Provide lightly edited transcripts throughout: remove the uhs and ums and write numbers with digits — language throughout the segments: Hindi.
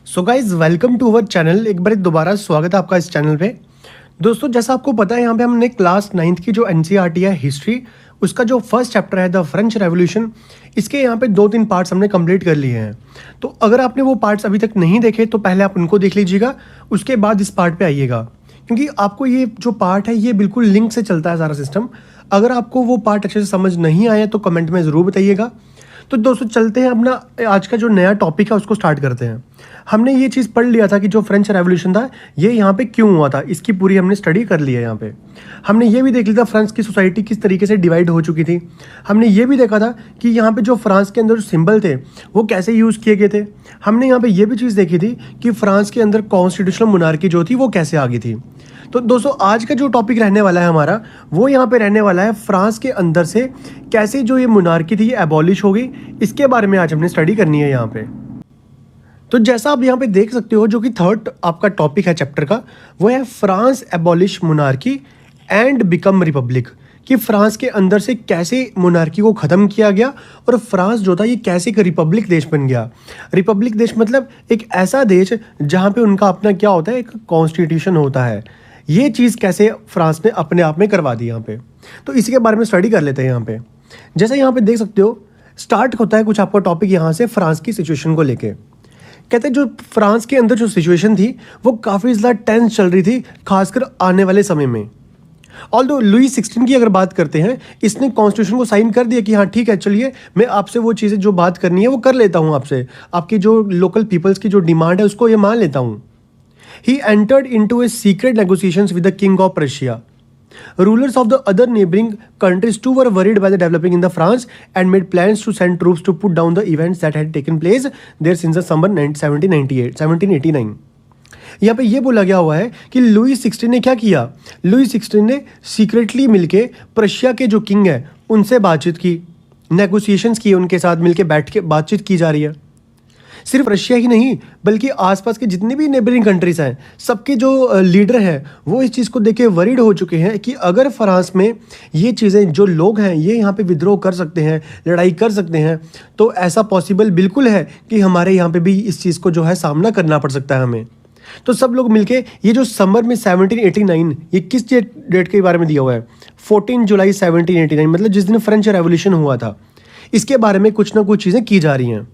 So guys welcome to our channel. एक बार दोबारा स्वागत है आपका इस चैनल पे। दोस्तों जैसा आपको पता है यहाँ पे हमने क्लास 9th की जो एनसीईआरटी है हिस्ट्री, उसका जो फर्स्ट चैप्टर है द फ्रेंच रेवोल्यूशन, इसके यहाँ पे 2-3 पार्ट्स हमने कंप्लीट कर लिए हैं। तो अगर आपने वो पार्ट्स अभी तक नहीं देखे तो पहले आप उनको देख लीजिएगा, उसके बाद इस पार्ट पे आइएगा, क्योंकि आपको ये जो पार्ट है ये बिल्कुल लिंक से चलता है सारा सिस्टम। अगर आपको वो पार्ट अच्छे से समझ नहीं आया तो कमेंट में ज़रूर बताइएगा। तो दोस्तों चलते हैं अपना आज का जो नया टॉपिक है उसको स्टार्ट करते हैं। हमने ये चीज़ पढ़ लिया था कि जो फ्रेंच रेवोल्यूशन था ये यहाँ पे क्यों हुआ था, इसकी पूरी हमने स्टडी कर ली है। यहाँ पे हमने ये भी देख लिया था फ्रांस की सोसाइटी किस तरीके से डिवाइड हो चुकी थी। हमने ये भी देखा था कि यहाँ पे जो फ्रांस के अंदर जो सिंबल थे वो कैसे यूज़ किए गए थे। हमने यहाँ पे ये भी चीज़ देखी थी कि फ्रांस के अंदर कॉन्स्टिट्यूशनल मोनार्की जो थी वो कैसे आ गई थी। तो दोस्तों आज का जो टॉपिक रहने वाला है हमारा, वो यहाँ पे रहने वाला है फ्रांस के अंदर से कैसे जो ये मोनार्की थी ये एबॉलिश हो गई, इसके बारे में आज हमने स्टडी करनी है यहाँ पे। तो जैसा आप यहाँ पे देख सकते हो, जो कि थर्ड आपका टॉपिक है चैप्टर का, वो है France abolish monarchy and become Republic, कि फ्रांस के अंदर से कैसे मोनार्की को ख़त्म किया गया और फ्रांस जो था ये कैसे एक रिपब्लिक देश बन गया। रिपब्लिक देश मतलब एक ऐसा देश जहाँ पे उनका अपना क्या होता है, एक कॉन्स्टिट्यूशन होता है। ये चीज़ कैसे फ्रांस ने अपने आप में करवा दी यहाँ पे, तो इसी के बारे में स्टडी कर लेते हैं यहाँ पे। जैसे यहाँ पे देख सकते हो स्टार्ट होता है कुछ आपका टॉपिक यहाँ से फ्रांस की सिचुएशन को लेके। कहते हैं जो फ्रांस के अंदर जो सिचुएशन थी वो काफ़ी ज़्यादा टेंस चल रही थी, खासकर आने वाले समय में। ऑल्दो लुई 16 की अगर बात करते हैं, इसने कॉन्स्टिट्यूशन को साइन कर दिया कि हाँ ठीक है, चलिए मैं आपसे वो चीज़ें जो बात करनी है वो कर लेता हूँ, आपसे आपकी जो लोकल पीपल्स की जो डिमांड है उसको ये मान लेता हूँ। He entered into a secret negotiations with the king of Prussia. Rulers of the other neighboring countries too were worried by the developing in the France and made plans to send troops to put down the events that had taken place there since the summer 1789। यहाँ पे ये बोला गया हुआ है कि लुई 16 ने क्या किया, लुई 16 ने सीक्रेटली मिलके प्रशिया के जो किंग है उनसे बातचीत की, नेगोशिएशंस की, उनके साथ मिलके बैठ के बातचीत की जा रही है। सिर्फ रशिया ही नहीं बल्कि आसपास के जितने भी नेबरिंग कंट्रीज हैं, सबके जो लीडर हैं वो इस चीज़ को देख के वरीड हो चुके हैं कि अगर फ्रांस में ये चीज़ें, जो लोग हैं ये यहाँ पे विद्रोह कर सकते हैं, लड़ाई कर सकते हैं, तो ऐसा पॉसिबल बिल्कुल है कि हमारे यहाँ पे भी इस चीज़ को जो है सामना करना पड़ सकता है हमें। तो सब लोग मिलके ये जो समर में 1789, ये किस डेट के बारे में दिया हुआ है, 14 जुलाई 1789, मतलब जिस दिन फ्रेंच रेवोल्यूशन हुआ था, इसके बारे में कुछ ना कुछ चीज़ें की जा रही हैं।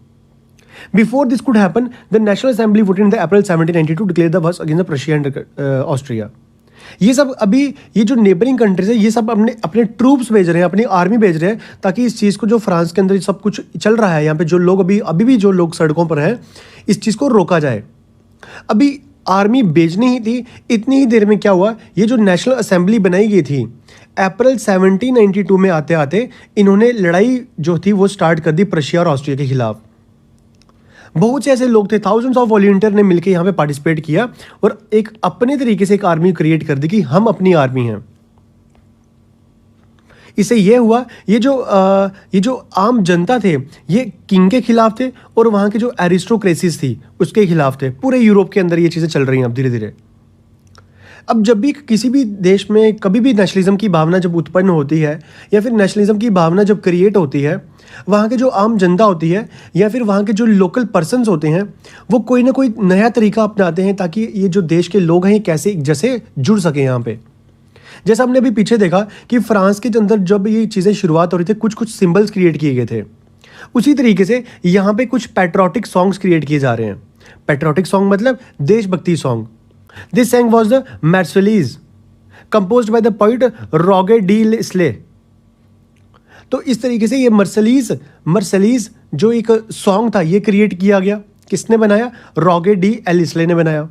Before this could happen, the National Assembly voted in the April 1792 to declare the war against the Prussia and Austria। ये सब अभी ये जो नेबरिंग कंट्रीज है ये सब अपने ट्रूप्स भेज रहे हैं, अपनी आर्मी भेज रहे हैं, ताकि इस चीज़ को जो फ्रांस के अंदर सब कुछ चल रहा है यहाँ पे, जो लोग अभी भी जो लोग सड़कों पर हैं, इस चीज़ को रोका जाए। अभी आर्मी भेजनी ही थी, इतनी ही देर में क्या हुआ, ये जो नेशनल असेंबली बनाई गई थी अप्रैल 1792 में आते आते इन्होंने लड़ाई जो थी वो स्टार्ट कर दी प्रशिया और ऑस्ट्रिया के खिलाफ। बहुत से ऐसे लोग थे, थाउजेंड्स ऑफ वॉलंटियर ने मिलकर यहाँ पे पार्टिसिपेट किया और एक अपने तरीके से एक आर्मी क्रिएट कर दी कि हम अपनी आर्मी हैं। इससे ये हुआ, ये जो आम जनता थे ये किंग के खिलाफ थे और वहाँ के जो एरिस्टोक्रेसीज थी उसके खिलाफ थे। पूरे यूरोप के अंदर ये चीज़ें चल रही हैं अब धीरे धीरे। अब जब भी किसी भी देश में कभी भी नेशनलिज्म की भावना जब उत्पन्न होती है या फिर नेशनलिज्म की भावना जब क्रिएट होती है, वहाँ के जो आम जनता होती है या फिर वहाँ के जो लोकल पर्सन्स होते हैं वो कोई ना कोई नया तरीका अपनाते हैं ताकि ये जो देश के लोग हैं ये कैसे जैसे जुड़ सकें यहाँ पे। जैसा हमने अभी पीछे देखा कि फ्रांस के अंदर जब ये चीज़ें शुरुआत हो रही थी, कुछ कुछ सिम्बल्स क्रिएट किए गए थे, उसी तरीके से यहाँ पे कुछ पैट्रियोटिक सॉन्ग्स क्रिएट किए जा रहे हैं। पैट्रियोटिक सॉन्ग मतलब देशभक्ति song. This song was the Marseillaise, composed by the poet Roger de Lisle। तो इस तरीके से ये मर्सलीज जो एक सॉन्ग था ये क्रिएट किया गया। किसने बनाया? रॉगर डी एलिस्ले ने बनाया।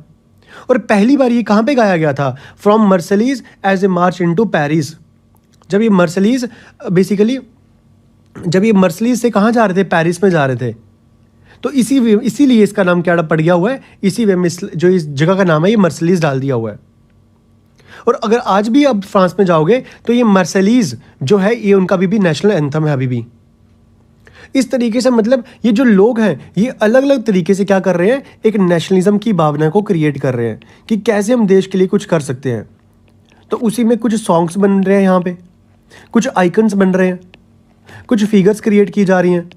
और पहली बार ये कहाँ पे गाया गया था? From Marseilles as a march into Paris. जब ये मर्सलीज बेसिकली जब ये मर्सलीज से कहाँ जा रहे थे? पेरिस में जा रहे थे। तो इसीलिए इसका नाम क्या पड़ गया हुआ है, इसी वे में जो इस जगह का नाम है ये मर्सलीज डाल दिया हुआ है। और अगर आज भी अब फ्रांस में जाओगे तो ये मर्सलीज जो है ये उनका भी नेशनल एंथम है अभी भी। इस तरीके से मतलब ये जो लोग हैं ये अलग अलग तरीके से क्या कर रहे हैं, एक नेशनलिज्म की भावना को क्रिएट कर रहे हैं कि कैसे हम देश के लिए कुछ कर सकते हैं। तो उसी में कुछ सॉन्ग्स बन रहे हैं, यहाँ पे कुछ आइकन्स बन रहे हैं, कुछ फिगर्स क्रिएट की जा रही हैं,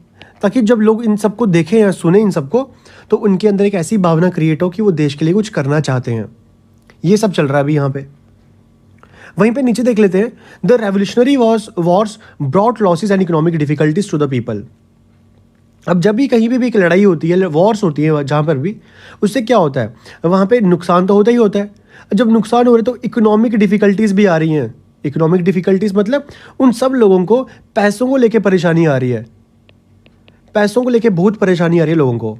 ताकि जब लोग इन सबको देखें या सुने इन सबको तो उनके अंदर एक ऐसी भावना क्रिएट हो कि वो देश के लिए कुछ करना चाहते हैं। ये सब चल रहा है अभी यहाँ पे। वहीं पे नीचे देख लेते हैं, the revolutionary wars brought losses and economic difficulties to the people. अब जब भी कहीं पे भी एक लड़ाई होती है, वॉर्स होती है जहाँ पर भी, उससे क्या होता है, वहाँ पे नुकसान तो होता ही होता है। जब नुकसान हो रहे तो इकोनॉमिक डिफिकल्टीज़ भी आ रही हैं। इकोनॉमिक डिफिकल्टीज़ मतलब उन सब लोगों को पैसों को लेके परेशानी आ रही है, पैसों को लेके बहुत परेशानी आ रही है लोगों को।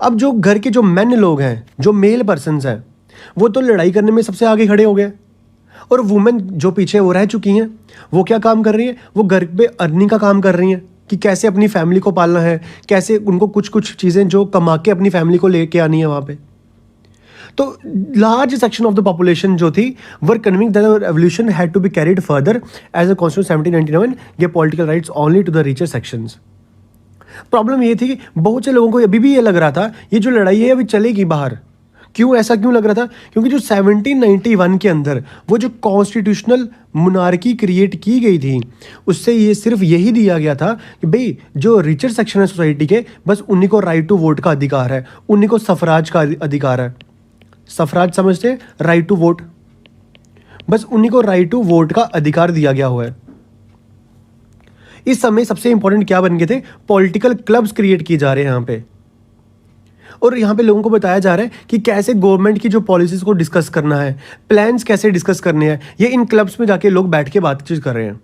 अब जो घर के जो मेन लोग हैं, जो मेल पर्सनस हैं, वो तो लड़ाई करने में सबसे आगे खड़े हो गए, और वुमेन जो पीछे वो रह चुकी हैं, वो क्या काम कर रही हैं, वो घर पे अर्निंग का काम कर रही हैं कि कैसे अपनी फैमिली को पालना है, कैसे उनको कुछ कुछ चीज़ें जो कमा के अपनी फैमिली को लेके आनी है वहाँ पे। तो large section of the population जो थी were convinced that the revolution had to be carried further as a constitution 1799 gave political rights only to the richer sections. Problem ये थी कि बहुत से लोगों को अभी भी ये लग रहा था ये जो लड़ाई है अभी चलेगी बाहर। क्यों ऐसा क्यों लग रहा था? क्योंकि जो 1791 के अंदर वो जो कॉन्स्टिट्यूशनल मोनार्की क्रिएट की गई थी, उससे ये सिर्फ यही दिया गया था कि भाई जो रिचर सेक्शन है सोसाइटी के, बस उन्हीं को राइट टू वोट का अधिकार है, उन्हीं को सफराज का अधिकार है। सफराज समझते हैं? राइट टू वोट, बस उन्हीं को राइट टू वोट का अधिकार दिया गया हुआ है। इस समय सबसे इंपॉर्टेंट क्या बन गए थे? पॉलिटिकल क्लब्स क्रिएट किए जा रहे हैं यहाँ पे, और यहाँ पे लोगों को बताया जा रहा है कि कैसे गवर्नमेंट की जो पॉलिसीज को डिस्कस करना है, प्लान्स कैसे डिस्कस करने हैं, ये इन क्लब्स में जाके लोग बैठ के बातचीत कर रहे हैं।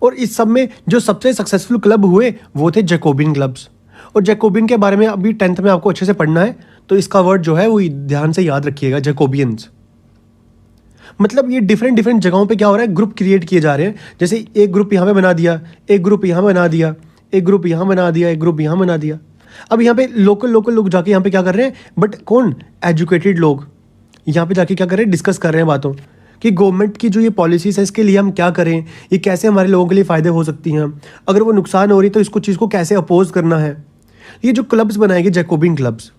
और इस सब में जो सबसे सक्सेसफुल क्लब हुए वो थे जैकोबिन क्लब्स। और जैकोबिन के बारे में अभी 10th में आपको अच्छे से पढ़ना है, तो इसका वर्ड जो है वो ध्यान से याद रखिएगा, जैकोबियंस। मतलब ये डिफरेंट डिफरेंट जगहों पे क्या हो रहा है, ग्रुप क्रिएट किए जा रहे हैं। जैसे एक ग्रुप यहाँ पे बना दिया, एक ग्रुप यहाँ बना दिया, एक ग्रुप यहाँ बना दिया, एक ग्रुप यहाँ बना दिया। अब यहाँ पे लोकल लोग जाके यहाँ पे क्या कर रहे हैं, बट कौन? एजुकेटेड लोग यहाँ पे जाके क्या कर रहे हैं, डिस्कस कर रहे हैं बातों कि गवर्नमेंट की जो ये पॉलिसीज है इसके लिए हम क्या करें, ये कैसे हमारे लोगों के लिए फ़ायदे हो सकती हैं, अगर वो नुकसान हो रही तो इसको चीज़ को कैसे अपोज करना है। ये जो क्लब्स बनाए गए जैकोबिन क्लब्स,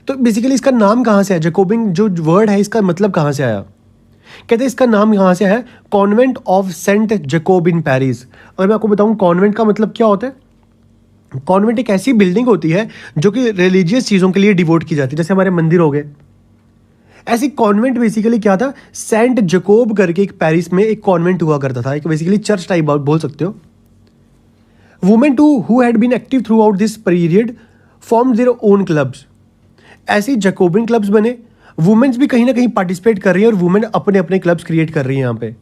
तो बेसिकली इसका नाम कहाँ से है? जैकोबिन जो वर्ड है इसका मतलब कहाँ से आया? कहते हैं इसका नाम यहाँ से है convent of Saint Jacob in Paris. और मैं आपको बताऊँ कॉन्वेंट का मतलब क्या होता है। कॉन्वेंट एक ऐसी बिल्डिंग होती है जो कि रिलीजियस चीज़ों के लिए डिवोट की जाती है, जैसे हमारे मंदिर हो गए। ऐसी कॉन्वेंट बेसिकली क्या था, सेंट जैकोब करके एक पेरिस में एक कॉन्वेंट हुआ करता था, एक बेसिकली चर्च टाइप बोल सकते हो। Women too who had been active throughout this period formed their own clubs. ऐसी जैकोबिन क्लब्स बने, वुमेन्स भी कहीं ना कहीं पार्टिसिपेट कर रही है और वुमेन अपने अपने क्लब्स क्रिएट कर रही है यहाँ पे।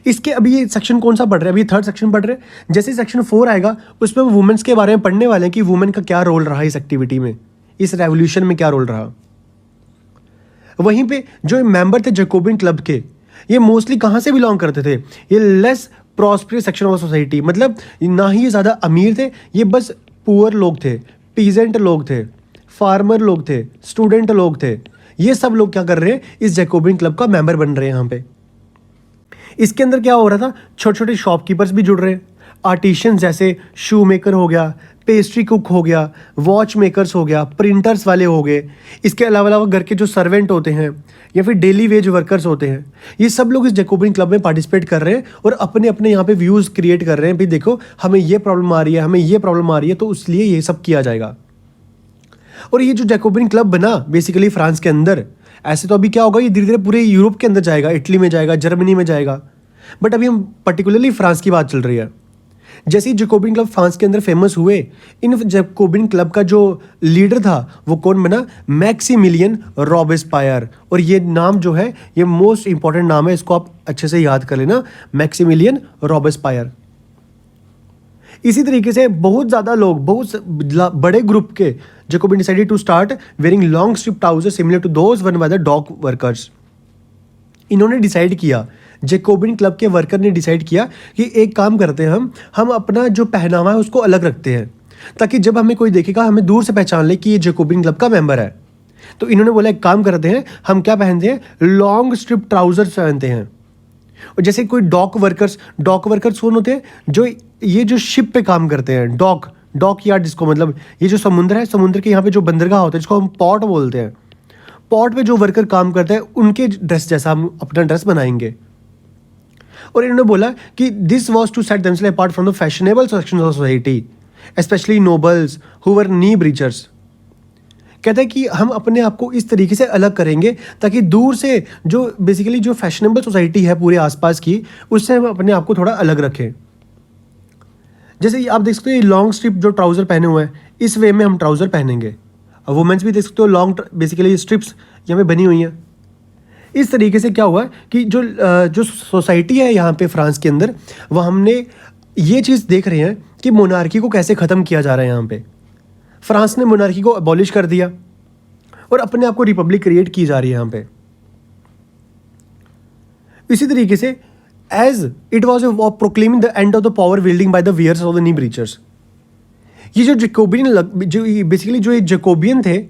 इसके अभी ये सेक्शन कौन सा पढ़ रहे हैं? अभी 3rd सेक्शन पढ़ रहे हैं। जैसे सेक्शन 4 आएगा उसमें वुमेन्स के बारे में पढ़ने वाले हैं कि वुमेन का क्या रोल रहा इस एक्टिविटी में, इस रेवोल्यूशन में क्या रोल रहा। वहीं पे जो मेंबर थे जैकोबिन क्लब के, ये मोस्टली कहाँ से बिलोंग करते थे? ये less prosperous section of society, मतलब ना ही ये ज़्यादा अमीर थे, ये बस पुअर लोग थे, पीजेंट लोग थे, फार्मर लोग थे, स्टूडेंट लोग थे। ये सब लोग क्या कर रहे हैं, इस जैकोबिन क्लब का मेंबर बन रहे हैं यहाँ पे। इसके अंदर क्या हो रहा था, छोटे छोटे शॉपकीपर्स भी जुड़ रहे हैं, आर्टिशियंस जैसे शू मेकर हो गया, पेस्ट्री कुक हो गया, वॉच मेकर्स हो गया, प्रिंटर्स वाले हो गए। इसके अलावा घर के जो सर्वेंट होते हैं या फिर डेली वेज वर्कर्स होते हैं, ये सब लोग इस जैकोबिन क्लब में पार्टिसिपेट कर रहे हैं और अपने अपने यहाँ पे व्यूज़ क्रिएट कर रहे हैं। भाई देखो हमें ये प्रॉब्लम आ रही है, हमें ये प्रॉब्लम आ रही है, तो इसलिए ये सब किया जाएगा। और ये जो जैकोबिन क्लब बना बेसिकली फ्रांस के अंदर, ऐसे तो अभी क्या होगा, ये धीरे धीरे पूरे यूरोप के अंदर जाएगा, इटली में जाएगा, जर्मनी में जाएगा, बट अभी हम पर्टिकुलरली फ्रांस की बात चल रही है। जैसे ही जैकोबिन क्लब फ्रांस के अंदर फेमस हुए, इन जैकोबिन क्लब का जो लीडर था वो कौन बना? मैक्सिमिलियन रॉबेस्पायर। और ये नाम जो है ये मोस्ट इंपॉर्टेंट नाम है, इसको आप अच्छे से याद कर लेना, मैक्सिमिलियन रॉबेस्पायर। इसी तरीके से बहुत ज़्यादा लोग, बहुत बड़े ग्रुप के Jacobin decided to start wearing long strip trouser similar to those worn by the dock workers. इन्होंने डिसाइड किया, जैकोबिन क्लब के वर्कर ने डिसाइड किया कि एक काम करते हैं, हम अपना जो पहनावा है उसको अलग रखते हैं, ताकि जब हमें कोई देखेगा हमें दूर से पहचान ले कि ये जैकोबिन क्लब का मेंबर है। तो इन्होंने बोला एक काम करते हैं, हम क्या पहनते हैं, लॉन्ग स्ट्रिप ट्राउजर्स पहनते हैं। और जैसे कोई डॉक वर्कर्स कौन होते हैं? जो ये जो शिप पे काम करते हैं, डॉक यार्ड जिसको, मतलब ये जो समुद्र है, समुद्र के यहाँ पे जो बंदरगाह होता है जिसको हम पोर्ट बोलते हैं, पोर्ट पे जो वर्कर काम करते हैं उनके ड्रेस जैसा हम अपना ड्रेस बनाएंगे। और इन्होंने बोला कि this was to set themselves apart from the fashionable section of society. Especially nobles who were knee breeches. कहता है कि हम अपने आप को इस तरीके से अलग करेंगे ताकि दूर से जो बेसिकली जो फैशनेबल सोसाइटी है पूरे आसपास की, उससे हम अपने आप को थोड़ा अलग रखें। जैसे आप देख सकते हो लॉन्ग स्ट्रिप जो ट्राउज़र पहने हुए हैं, इस वे में हम ट्राउज़र पहनेंगे। और वुमेंस भी देख सकते हो लॉन्ग बेसिकली स्ट्रिप्स यहाँ पे बनी हुई हैं। इस तरीके से क्या हुआ कि जो सोसाइटी है यहाँ पे फ्रांस के अंदर, वह हमने ये चीज़ देख रहे हैं कि मोनार्की को कैसे ख़त्म किया जा रहा है। यहाँ पे फ्रांस ने मोनार्की को अबॉलिश कर दिया और अपने आप को रिपब्लिक क्रिएट की जा रही है यहाँ पे। इसी तरीके से as it was proclaiming the end of the power wielding by the wearers of the knee breeches. ये जो जैकोबियन थे,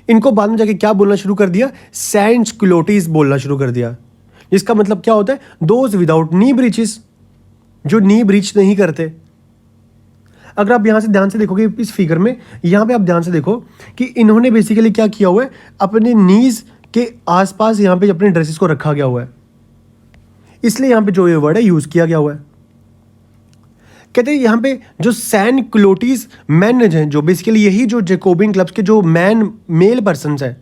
इनको बाद में जाके क्या बोलना शुरू कर दिया, सैंस क्लोटीज बोलना शुरू कर दिया। इसका मतलब क्या होता है, दोज विदाउट नी ब्रीचेस, जो नी ब्रीच नहीं करते। अगर आप यहाँ से ध्यान से देखोगे इस फिगर में, यहाँ पे आप ध्यान से देखो कि इन्होंने बेसिकली क्या किया हुआ है, अपने नीज के आसपास यहाँ पे अपने ड्रेसेस को रखा गया हुआ है, इसलिए यहाँ पे जो ये वर्ड है यूज किया गया हुआ है। कहते हैं यहाँ पे जो सैन क्लोटीज मैन हैं, जो बेसिकली यही जो जैकोबियन क्लब्स के जो मेल पर्सन है,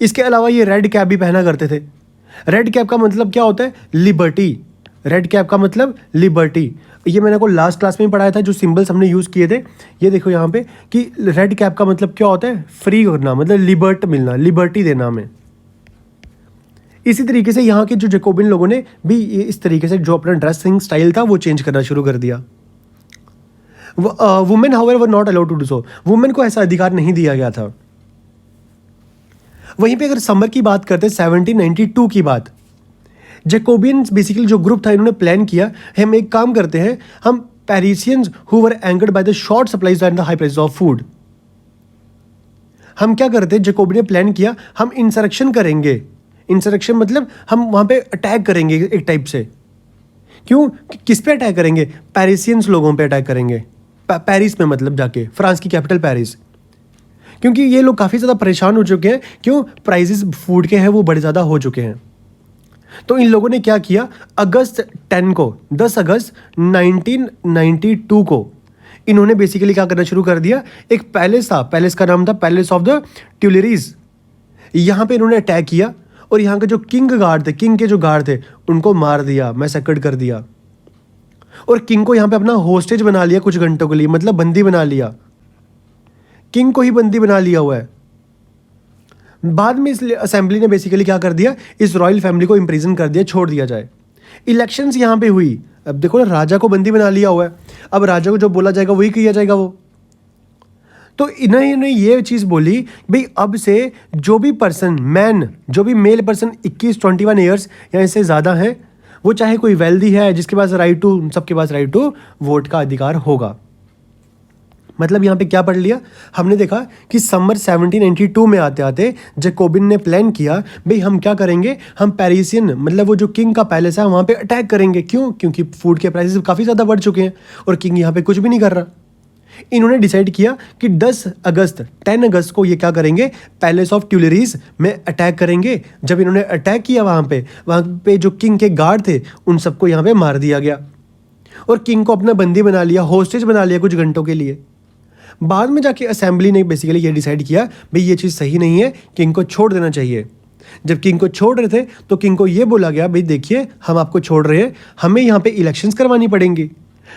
इसके अलावा ये रेड कैप भी पहना करते थे। रेड कैप का मतलब क्या होता है, लिबर्टी। रेड कैप का मतलब लिबर्टी। ये मैंने को लास्ट क्लास में पढ़ाया था, जो सिंबल्स हमने यूज़ किए थे। ये देखो यहाँ पे कि रेड कैप का मतलब क्या होता है, फ्री करना, मतलब लिबर्ट मिलना, लिबर्टी देना हमें। इसी तरीके से यहाँ के जो जैकोबियन लोगों ने भी इस तरीके से जो अपना ड्रेसिंग स्टाइल था वो चेंज करना शुरू कर दिया। Women however were not allowed to do so, women को ऐसा अधिकार नहीं दिया गया था। वहीं पे अगर समर की बात करते हैं 1792 की बात, जैकोबियंस बेसिकली जो ग्रुप था, इन्होंने प्लान किया, हम एक काम करते हैं, हम Parisians who were angered by the short supplies and the high price of food, हम क्या करते हैं, जैकोबियन ने प्लान किया, हम इंसरेक्शन करेंगे। इंसरेक्शन मतलब हम वहाँ पे अटैक करेंगे एक टाइप से। क्यों, किस पे अटैक करेंगे, पेरिसियंस लोगों पे अटैक करेंगे, पेरिस में, मतलब जाके फ्रांस की कैपिटल पेरिस, क्योंकि ये लोग काफ़ी ज़्यादा परेशान हो चुके हैं। क्यों, प्राइसेस फूड के हैं वो बड़े ज़्यादा हो चुके हैं। तो इन लोगों ने क्या किया, अगस्त 10 को, 10 अगस्त 1992 को इन्होंने बेसिकली क्या करना शुरू कर दिया, एक पैलेस था, पैलेस का नाम था पैलेस ऑफ द ट्यूलेरीज। यहाँ पे इन्होंने अटैक किया और यहाँ के जो किंग गार्ड थे, किंग के जो गार्ड थे, उनको मार दिया, मैसेकर्ड कर दिया। और किंग को यहाँ पे अपना होस्टेज बना लिया कुछ घंटों के लिए, मतलब बंदी बना लिया, किंग को ही बंदी बना लिया हुआ है। बाद में इस असेंबली ने बेसिकली क्या कर दिया, इस रॉयल फैमिली को इम्प्रिजन कर दिया, छोड़ दिया जाए। इलेक्शंस यहाँ पे हुई, अब देखो ना, राजा को बंदी बना लिया हुआ है, अब राजा को जो बोला जाएगा वही किया जाएगा वो। तो इन्होंने ये चीज़ बोली, भाई अब से जो भी पर्सन, मैन, जो भी मेल पर्सन 21-21 ईयर्स या इससे ज़्यादा है, वो चाहे कोई वेल्दी है, जिसके पास राइट टू, सबके पास राइट टू वोट का अधिकार होगा। मतलब यहाँ पे क्या पढ़ लिया हमने, देखा कि समर 1792 में आते आते जैकोबियन ने प्लान किया, भाई हम क्या करेंगे, हम पेरिसियन, मतलब वो जो किंग का पैलेस है वहाँ पे अटैक करेंगे। क्यों, क्योंकि फूड के प्राइसेस काफ़ी ज़्यादा बढ़ चुके हैं और किंग यहाँ पे कुछ भी नहीं कर रहा। इन्होंने डिसाइड किया कि 10 अगस्त को ये क्या करेंगे, पैलेस ऑफ ट्यूलेरीज में अटैक करेंगे। जब इन्होंने अटैक किया वहाँ पे जो किंग के गार्ड थे उन सबको यहाँ पे मार दिया गया और किंग को अपना बंदी बना लिया, होस्टेज बना लिया कुछ घंटों के लिए। बाद में जाके असेंबली ने बेसिकली ये डिसाइड किया, भाई ये चीज़ सही नहीं है, किंग को छोड़ देना चाहिए। जब किंग को छोड़ रहे थे तो किंग को ये बोला गया, भाई देखिए हम आपको छोड़ रहे हैं, हमें यहाँ पे इलेक्शंस करवानी पड़ेंगी।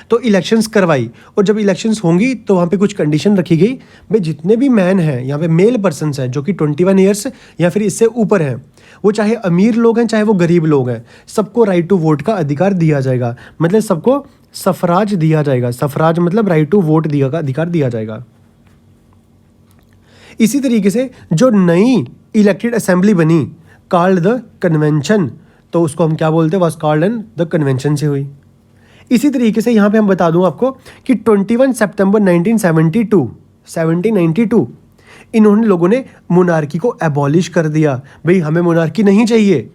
तो इलेक्शंस करवाई और जब इलेक्शंस होंगी तो वहाँ पे कुछ कंडीशन रखी गई, भाई जितने भी मैन हैं यहाँ पे, मेल पर्सनस हैं जो कि 21 ईयर्स या फिर इससे ऊपर हैं, वो चाहे अमीर लोग हैं चाहे वो गरीब लोग हैं, सबको राइट टू वोट का अधिकार दिया जाएगा। मतलब सबको सफराज दिया जाएगा, सफराज मतलब राइट टू वोट दिया का अधिकार दिया जाएगा। इसी तरीके से जो नई इलेक्टेड असेंबली बनी, कॉल्ड द कन्वेंशन, तो उसको हम क्या बोलते हैं, was called an the convention से हुई। इसी तरीके से यहाँ पे हम बता दूं आपको कि 21 सितंबर 1792 इन्होंने लोगों ने मोनार्की को एबॉलिश कर दिया, भाई हमें मोनार्की नहीं चाहिए।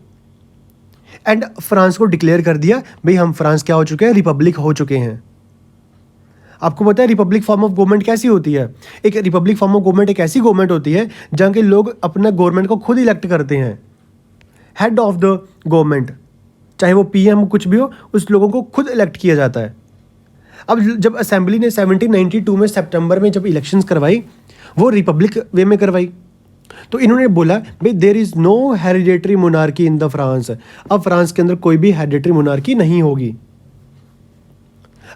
एंड फ्रांस को डिक्लेयर कर दिया, भाई हम फ्रांस क्या हो चुके हैं, रिपब्लिक हो चुके हैं। आपको पता है रिपब्लिक फॉर्म ऑफ गवर्नमेंट कैसी होती है, एक रिपब्लिक फॉर्म ऑफ गवर्नमेंट एक ऐसी गवर्नमेंट होती है जहाँ के लोग अपना गवर्नमेंट को खुद इलेक्ट करते हैं। हेड ऑफ द गवर्नमेंट, चाहे वो पीएम कुछ भी हो, उस लोगों को खुद इलेक्ट किया जाता है। अब जब असेंबली ने 1792 में सितंबर में जब इलेक्शंस करवाई, वो रिपब्लिक वे में करवाई, तो इन्होंने बोला भाई there is no hereditary monarchy in the France. अब फ्रांस के अंदर कोई भी हेरिडेटरी मोनार्की नहीं होगी।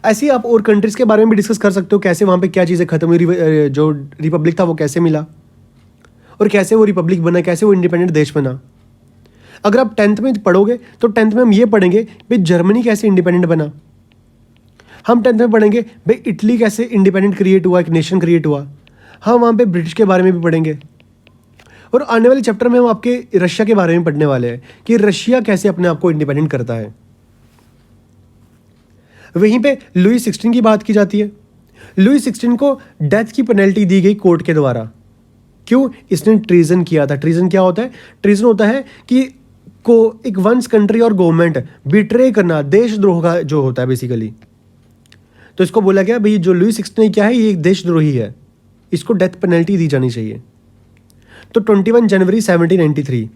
ऐसे ही आप और कंट्रीज़ के बारे में भी डिस्कस कर सकते हो, कैसे वहाँ पे क्या चीज़ें खत्म हुई, जो रिपब्लिक था वो कैसे मिला और कैसे वो रिपब्लिक बना, कैसे वो इंडिपेंडेंट देश बना। अगर आप 10th में पढ़ोगे तो 10th में हम ये पढ़ेंगे भाई जर्मनी कैसे इंडिपेंडेंट बना, हम 10th में पढ़ेंगे भाई इटली कैसे इंडिपेंडेंट क्रिएट हुआ, एक नेशन क्रिएट हुआ। हम वहाँ पे ब्रिटिश के बारे में भी पढ़ेंगे, और आने वाले चैप्टर में हम आपके रशिया के बारे में पढ़ने वाले हैं कि रशिया कैसे अपने आप को इंडिपेंडेंट करता है। वहीं पे लुई 16 की बात की जाती है। लुई 16 को डेथ की पेनल्टी दी गई कोर्ट के द्वारा। क्यों? इसने ट्रीजन किया था। ट्रीजन क्या होता है? ट्रीजन होता है कि को एक वंस कंट्री और गवर्नमेंट बिट्रे करना, देशद्रोह का जो होता है बेसिकली। तो इसको बोला गया भाई जो लुई 16 क्या है, ये एक देशद्रोही है, इसको डेथ पेनल्टी दी जानी चाहिए। तो 21 जनवरी 1793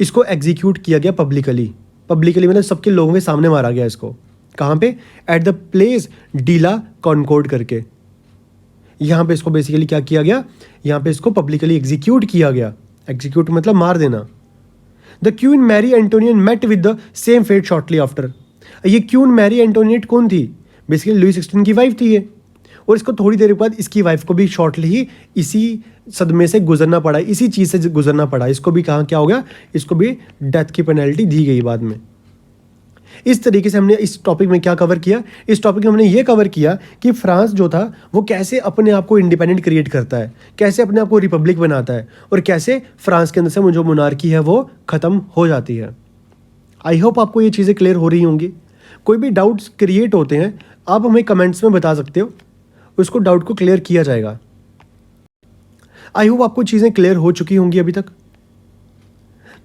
इसको एग्जीक्यूट किया गया पब्लिकली मतलब सबके लोगों के सामने मारा गया इसको। कहाँ पे? At the place Dila concord करके। यहाँ पे इसको बेसिकली क्या किया गया, यहाँ पे इसको पब्लिकली एग्जीक्यूट किया गया। एग्जीक्यूट मतलब मार देना। The queen Marie Antoinette met with the same fate shortly after. ये क्वीन मैरी एंटोनियट कौन थी? बेसिकली लुई 16 की वाइफ थी ये, और इसको थोड़ी देर बाद इसकी वाइफ को भी शॉर्टली ही इसी सदमे से गुजरना पड़ा, इसी चीज़ से गुजरना पड़ा। इसको भी कहाँ क्या हो गया, इसको भी डेथ की पेनल्टी दी गई बाद में। इस तरीके से हमने इस टॉपिक में क्या कवर किया? इस टॉपिक में हमने ये कवर किया कि फ्रांस जो था वो कैसे अपने आप को इंडिपेंडेंट क्रिएट करता है, कैसे अपने आप को रिपब्लिक बनाता है, और कैसे फ्रांस के अंदर से जो मोनार्की है वो ख़त्म हो जाती है। आई होप आपको ये चीज़ें क्लियर हो रही होंगी। कोई भी डाउट्स क्रिएट होते हैं आप हमें कमेंट्स में बता सकते हो, उसको डाउट को क्लियर किया जाएगा। आई होप आपको चीज़ें क्लियर हो चुकी होंगी अभी तक।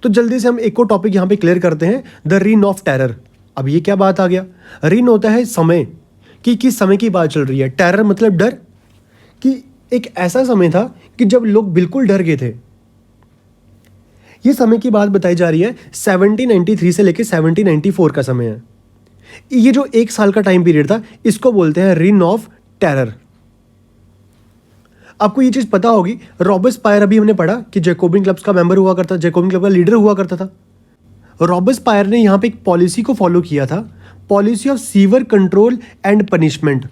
तो जल्दी से हम एक और टॉपिक यहाँ पे क्लियर करते हैं, द रीन ऑफ टेरर। अब ये क्या बात आ गया? रीन होता है समय, कि किस समय की बात चल रही है। टेरर मतलब डर, कि एक ऐसा समय था कि जब लोग बिल्कुल डर गए थे। ये समय की बात बताई जा रही है 1793 से लेकर 1794 का समय है। ये जो एक साल का टाइम पीरियड था इसको बोलते हैं रीन ऑफ टेरर। आपको ये चीज पता होगी, रॉबेस्पायर अभी हमने पढ़ा कि जैकोबिन क्लब्स का मेंबर हुआ करता, जैकोबिन क्लब का लीडर हुआ करता था। रॉबेस्पायर ने यहाँ पे एक पॉलिसी को फॉलो किया था, policy of sewer control and punishment,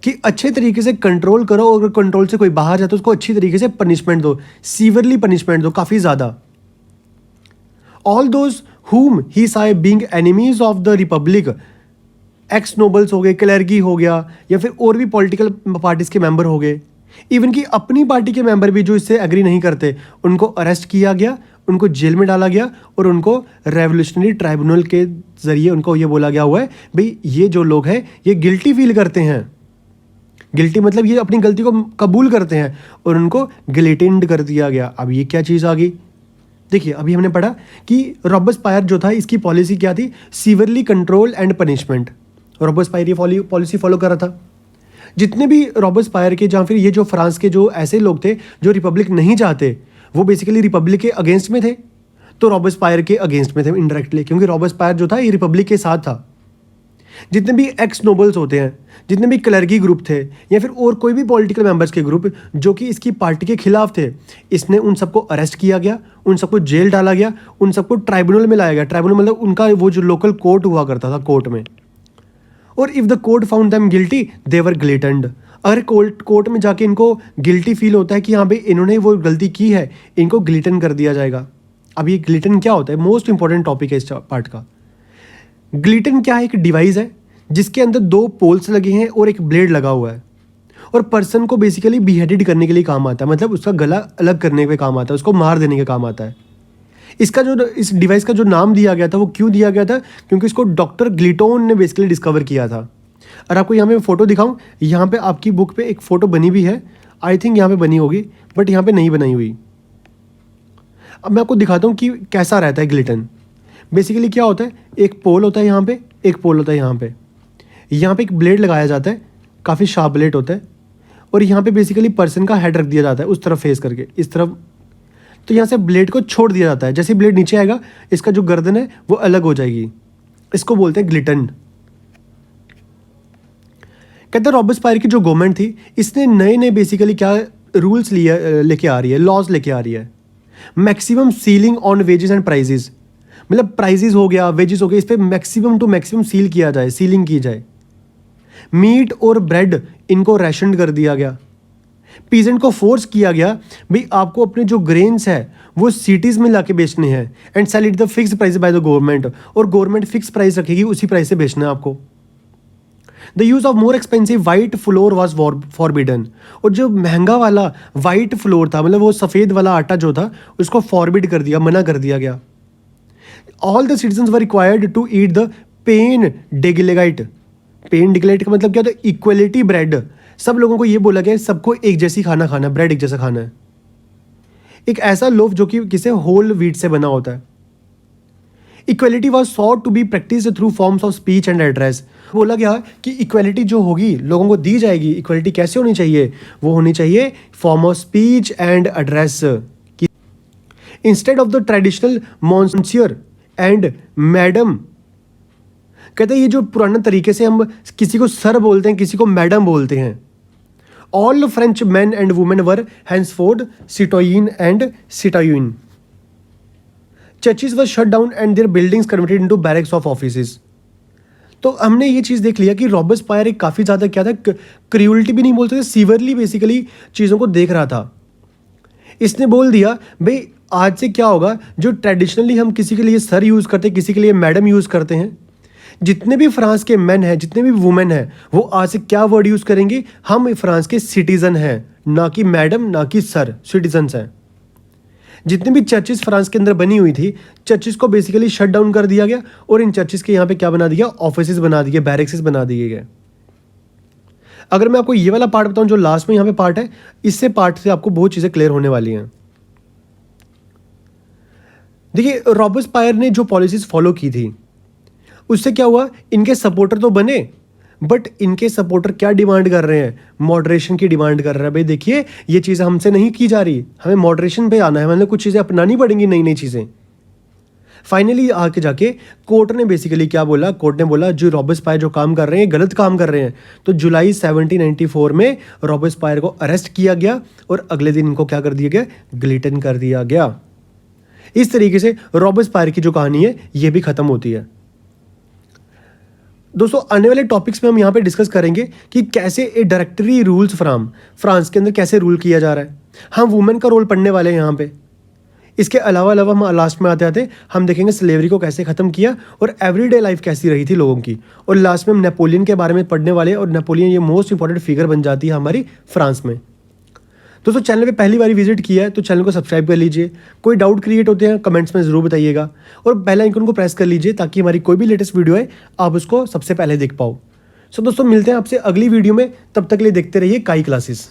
कि अच्छे तरीके से कंट्रोल करो, अगर कंट्रोल से कोई बाहर जाए तो उसको अच्छी तरीके से पनिशमेंट दो, सीवरली पनिशमेंट दो, काफ़ी ज़्यादा। All those whom he saw being enemies of the republic, x nobles हो गए, क्लर्गी हो गया, या फिर और भी पॉलिटिकल पार्टीज के मेंबर हो गए, इवन कि अपनी पार्टी के मेंबर भी जो इससे एग्री नहीं करते, उनको अरेस्ट किया गया, उनको जेल में डाला गया, और उनको रेवोल्यूशनरी ट्राइब्यूनल के जरिए उनको ये बोला गया हुआ है भाई ये जो लोग हैं ये गिल्टी फील करते हैं। गिल्टी मतलब ये अपनी गलती को कबूल करते हैं, और उनको गिलेटिन्ड कर दिया गया। अब ये क्या चीज़ आ गई? देखिए अभी हमने पढ़ा कि रॉबेस्पायर जो था इसकी पॉलिसी क्या थी, सीवरली कंट्रोल एंड पनिशमेंट। रॉबेस्पायर ये पॉलिसी फॉलो कर रहा था। जितने भी रॉबेस्पायर के या फिर ये जो फ्रांस के जो ऐसे लोग थे जो रिपब्लिक नहीं चाहते, वो बेसिकली रिपब्लिक के अगेंस्ट में थे, तो रॉबेस्पायर के अगेंस्ट में थे इनडायरेक्टली, क्योंकि रॉबेस्पायर जो था ये रिपब्लिक के साथ था। जितने भी एक्स नोबल्स होते हैं, जितने भी क्लर्गी ग्रुप थे, या फिर और कोई भी पॉलिटिकल मेंबर्स के ग्रुप जो कि इसकी पार्टी के खिलाफ थे, इसने उन सबको अरेस्ट किया गया, उन सबको जेल डाला गया, उन सबको ट्राइब्यूनल में लाया गया। ट्राइब्यूनल मतलब उनका वो जो लोकल कोर्ट हुआ करता था, कोर्ट में। और if the court found them guilty they were guillotined. अगर कोर्ट में जाके इनको गिल्टी फील होता है कि हाँ भाई इन्होंने वो गलती की है, इनको ग्लिटन कर दिया जाएगा। अब ये ग्लिटन क्या होता है? मोस्ट इंपॉर्टेंट टॉपिक है इस पार्ट का। ग्लिटन क्या है? एक डिवाइस है जिसके अंदर दो पोल्स लगे हैं और एक ब्लेड लगा हुआ है, और पर्सन को बेसिकली बिहेडेड करने के लिए काम आता है, मतलब उसका गला अलग करने के काम आता है, उसको मार देने के काम आता है। इसका जो इस डिवाइस का जो नाम दिया गया था वो क्यों दिया गया था? क्योंकि इसको डॉक्टर ग्लिटोन ने बेसिकली डिस्कवर किया था। और आपको यहाँ पे फोटो दिखाऊं, यहाँ पे आपकी बुक पे एक फ़ोटो बनी भी है, आई थिंक यहाँ पे बनी होगी, बट यहाँ पे नहीं बनाई हुई। अब मैं आपको दिखाता हूँ कि कैसा रहता है ग्लिटन। बेसिकली क्या होता है, एक पोल होता है यहाँ पे, एक पोल होता है यहाँ पे एक ब्लेड लगाया जाता है, काफ़ी शार्प ब्लेड होता है, और यहाँ पे बेसिकली पर्सन का हेड रख दिया जाता है उस तरफ फेस करके, इस तरफ। तो यहाँ से ब्लेड को छोड़ दिया जाता है, जैसे ब्लेड नीचे आएगा इसका जो गर्दन है वो अलग हो जाएगी। इसको बोलते हैं ग्लिटन। कहते हैं रॉबस्पायर की जो गवर्नमेंट थी इसने नए नए बेसिकली क्या रूल्स लेके आ रही है, लॉज लेके आ रही है। Maximum ceiling on wages and prices, मतलब प्राइजेस हो गया, वेजेस हो गया, इस पर मैक्सिमम टू मैक्सिमम सील किया जाए, सीलिंग की जाए। मीट और ब्रेड इनको रेशन कर दिया गया। पीजेंट को फोर्स किया गया भाई आपको अपने जो ग्रेन्स है वो सिटीज़ में लाके बेचने हैं and sell it the fix price by the government, और गवर्नमेंट फिक्स प्राइस रखेगी, उसी प्राइस से बेचना है आपको। The use of more expensive white flour was forbidden, और जो महंगा वाला वाइट फ्लोर था, मतलब वो सफ़ेद वाला आटा जो था, उसको फॉरबिड कर दिया, मना कर दिया गया। All the citizens were required to eat the pain d'égalité. Pain d'égalité का मतलब क्या होता है? Equality bread. सब लोगों को ये बोला गया सबको एक जैसी खाना खाना, ब्रेड एक जैसा खाना है। एक ऐसा लोफ जो कि किसी होल व्हीट से बना होता है। Equality was sought to be practice through forms of speech and address. बोला गया कि इक्वलिटी जो होगी लोगों को दी जाएगी, इक्वलिटी कैसे होनी चाहिए? वो होनी चाहिए form of speech and address. Instead of the traditional monsieur and madam, कहते हैं ये जो पुराने तरीके से हम किसी को सर बोलते हैं, किसी को मैडम बोलते हैं। All French man and women were henceforth citoyen and citoyenne. Churches were shut down and their buildings converted into barracks of offices. तो हमने ये चीज़ देख लिया कि रॉबस्पायर एक काफ़ी ज़्यादा क्या था, क्रूअल्टी भी नहीं बोल सकते, सीवरली बेसिकली चीज़ों को देख रहा था। इसने बोल दिया भाई आज से क्या होगा, जो ट्रेडिशनली हम किसी के लिए सर यूज़ करते हैं, किसी के लिए मैडम यूज़ करते हैं, जितने भी फ्रांस के मैन हैं, जितने भी वुमेन हैं, वो आज से क्या वर्ड यूज़ करेंगे? हम फ्रांस के सिटीज़न हैं, ना कि मैडम, ना कि सर, सिटीजन्स हैं। जितनी भी चर्चेस फ्रांस के अंदर बनी हुई थी, चर्चेस को बेसिकली शट डाउन कर दिया गया, और इन चर्चेस के यहाँ पे क्या बना दिया? ऑफिसेज बना दिए, बैरक्सेस बना दिए गए। अगर मैं आपको ये वाला पार्ट बताऊं जो लास्ट में यहाँ पे पार्ट है, इससे पार्ट से आपको बहुत चीज़ें क्लियर होने वाली हैं। देखिए रॉबस्पायर ने जो पॉलिसीज फॉलो की थी उससे क्या हुआ, इनके सपोर्टर तो बने, बट इनके सपोर्टर क्या डिमांड कर रहे हैं? मॉडरेशन की डिमांड कर रहे हैं। भाई देखिए ये चीज़ हमसे नहीं की जा रही, हमें मॉडरेशन पे आना है, मतलब कुछ चीज़ें अपनानी पड़ेंगी, नई नई चीज़ें। फाइनली आके जाके कोर्ट ने बेसिकली क्या बोला? कोर्ट ने बोला जो रॉबस्पायर जो काम कर रहे हैं गलत काम कर रहे हैं। तो जुलाई 1794 में रॉबस्पायर को अरेस्ट किया गया और अगले दिन इनको क्या कर दिया गया? गिलिटिन कर दिया गया। इस तरीके से रॉबस्पायर की जो कहानी है ये भी खत्म होती है। दोस्तों आने वाले टॉपिक्स में हम यहाँ पे डिस्कस करेंगे कि कैसे ए डायरेक्टरी रूल्स फ्राम फ्रांस के अंदर कैसे रूल किया जा रहा है। हम वुमेन का रोल पढ़ने वाले हैं यहाँ पे। इसके अलावा हम लास्ट में आते आते हम देखेंगे स्लेवरी को कैसे ख़त्म किया और एवरीडे लाइफ कैसी रही थी लोगों की, और लास्ट में हम नेपोलियन के बारे में पढ़ने वाले हैं, और नेपोलियन ये मोस्ट इंपॉर्टेंट फिगर बन जाती है हमारी फ्रांस में। दोस्तों चैनल पे पहली बार विजिट किया है तो चैनल को सब्सक्राइब कर लीजिए। कोई डाउट क्रिएट होते हैं कमेंट्स में ज़रूर बताइएगा, और बेल आइकन को प्रेस कर लीजिए ताकि हमारी कोई भी लेटेस्ट वीडियो है आप उसको सबसे पहले देख पाओ। सो दोस्तों मिलते हैं आपसे अगली वीडियो में, तब तक के लिए देखते रहिए काई क्लासेस।